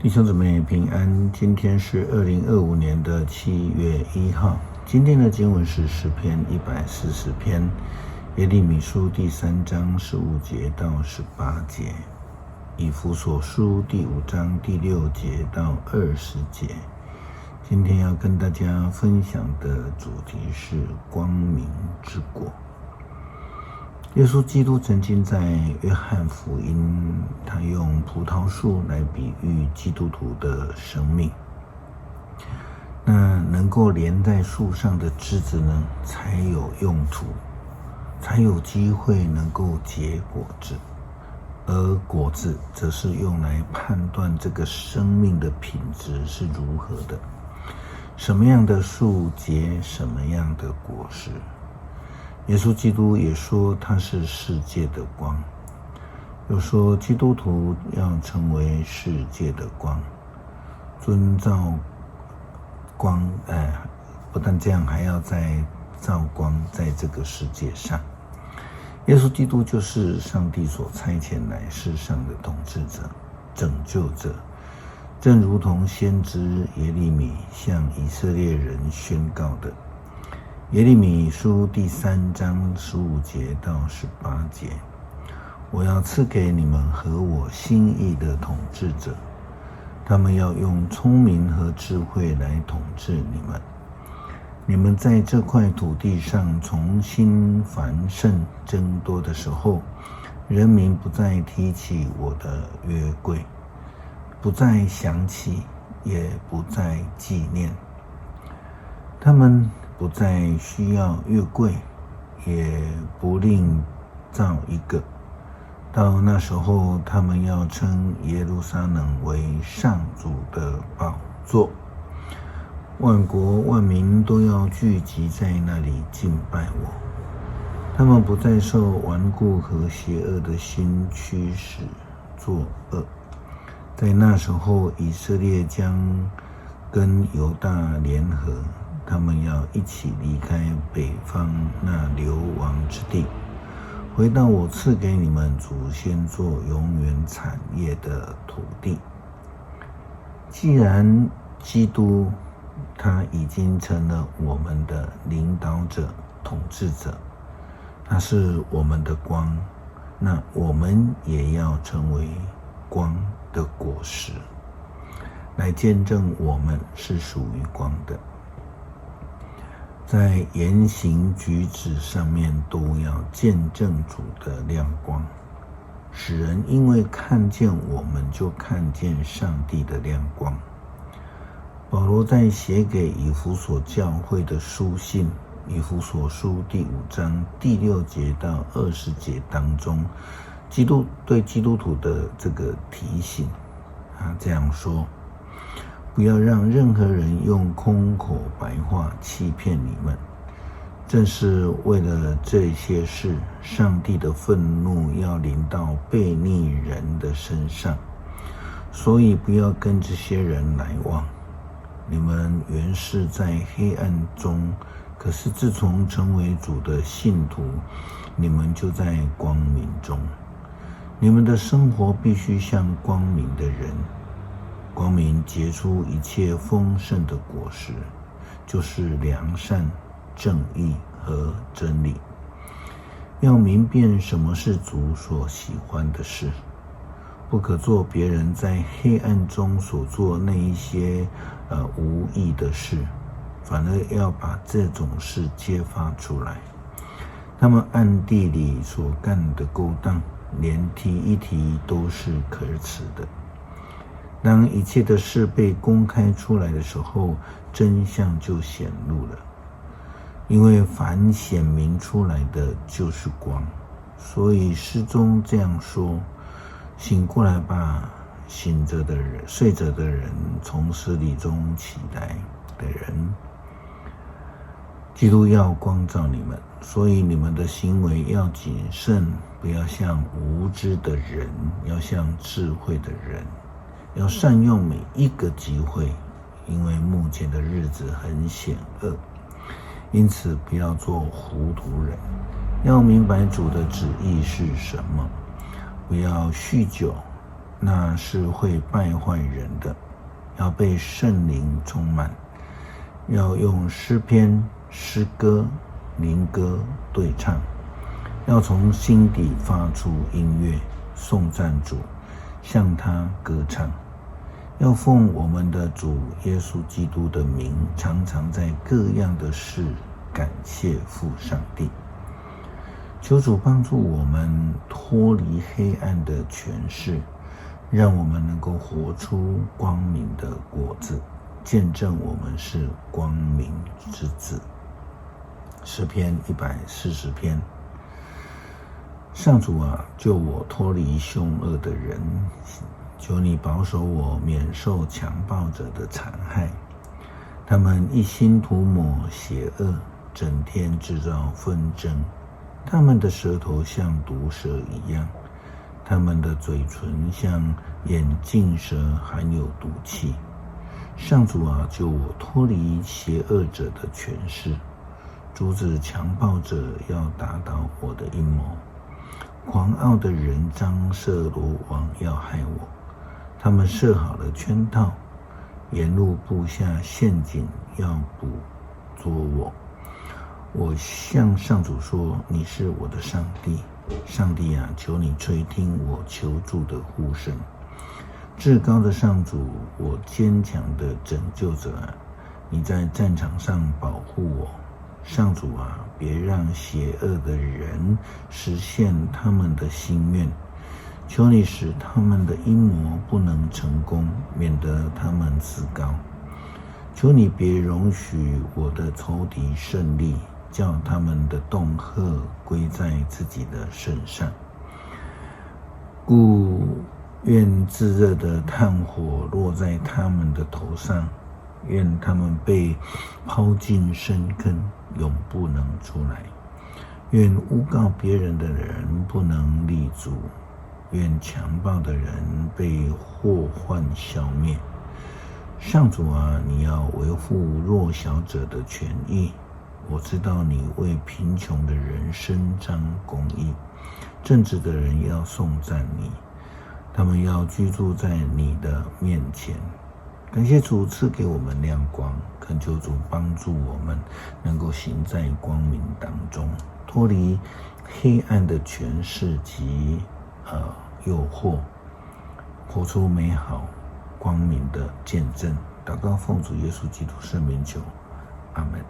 弟兄姊妹平安，今天是2025年7月1号。今天的经文是诗篇140篇，耶利米书第3章15节到18节，以弗所书第5章第6节到20节。今天要跟大家分享的主题是光明之国。耶稣基督曾经在约翰福音，他用葡萄树来比喻基督徒的生命。那能够连在树上的枝子呢，才有用途，才有机会能够结果子，而果子则是用来判断这个生命的品质是如何的，什么样的树结什么样的果实。耶稣基督也说他是世界的光，又说基督徒要成为世界的光，遵照光，不但这样，还要再照光在这个世界上。耶稣基督就是上帝所差遣来世上的统治者、拯救者，正如同先知耶利米向以色列人宣告的。耶利米书第3章15节到18节，我要赐给你们合我心意的统治者，他们要用聪明和智慧来统治你们。你们在这块土地上重新繁盛增多的时候，人民不再提起我的约柜，不再想起，也不再纪念。他们不再需要约柜，也不另造一个。到那时候，他们要称耶路撒冷为上主的宝座，万国万民都要聚集在那里敬拜我。他们不再受顽固和邪恶的心驱使作恶。在那时候，以色列将跟犹大联合，他们要一起离开北方那流亡之地，回到我赐给你们祖先做永远产业的土地。既然基督他已经成了我们的领导者、统治者，他是我们的光，那我们也要成为光的果实，来见证我们是属于光的。在言行举止上面都要见证主的亮光，使人因为看见我们就看见上帝的亮光。保罗在写给以弗所教会的书信以弗所书第5章第6节到20节当中，对基督徒的这个提醒，他这样说：不要让任何人用空口白话欺骗你们，正是为了这些事，上帝的愤怒要临到悖逆人的身上，所以不要跟这些人来往。你们原是在黑暗中，可是自从成为主的信徒，你们就在光明中。你们的生活必须像光明的人，光明结出一切丰盛的果实，就是良善、正义和真理。要明辨什么是主所喜欢的事，不可做别人在黑暗中所做那一些无益的事，反而要把这种事揭发出来。他们暗地里所干的勾当，连提一提都是可耻的。当一切的事被公开出来的时候，真相就显露了。因为凡显明出来的就是光，所以诗中这样说：醒过来吧，睡着的人，从死里中起来的人。基督要光照你们，所以你们的行为要谨慎，不要像无知的人，要像智慧的人。要善用每一个机会，因为目前的日子很险恶，因此不要做糊涂人，要明白主的旨意是什么。不要酗酒，那是会败坏人的。要被圣灵充满，要用诗篇、诗歌、灵歌对唱，要从心底发出音乐，颂赞主，向他歌唱。要奉我们的主耶稣基督的名，常常在各样的事感谢父上帝。求主帮助我们脱离黑暗的权势，让我们能够活出光明的果子，见证我们是光明之子。诗篇140篇。上主啊，救我脱离凶恶的人，求你保守我免受强暴者的残害。他们一心涂抹邪恶，整天制造纷争。他们的舌头像毒蛇一样，他们的嘴唇像眼镜蛇，含有毒气。上主啊，救我脱离邪恶者的权势，阻止强暴者要打倒我的阴谋。狂傲的人张设罗网要害我，他们设好了圈套，沿路布下陷阱，要捕捉我。我向上主说，你是我的上帝。上帝啊，求你垂听我求助的呼声。至高的上主，我坚强的拯救者啊，你在战场上保护我。上主啊，别让邪恶的人实现他们的心愿，求你使他们的阴谋不能成功，免得他们自高。求你别容许我的仇敌胜利，叫他们的恫吓归在自己的身上。故愿炙热的炭火落在他们的头上，愿他们被抛进深坑，永不能出来。愿诬告别人的人不能立足，愿强暴的人被祸患消灭。上主啊，你要维护弱小者的权益。我知道你为贫穷的人伸张公义，正直的人要颂赞你，他们要居住在你的面前。感谢主赐给我们亮光，恳求主帮助我们能够行在光明当中，脱离黑暗的权势及诱惑，活出美好光明的见证。祷告奉主耶稣基督圣名求，阿们。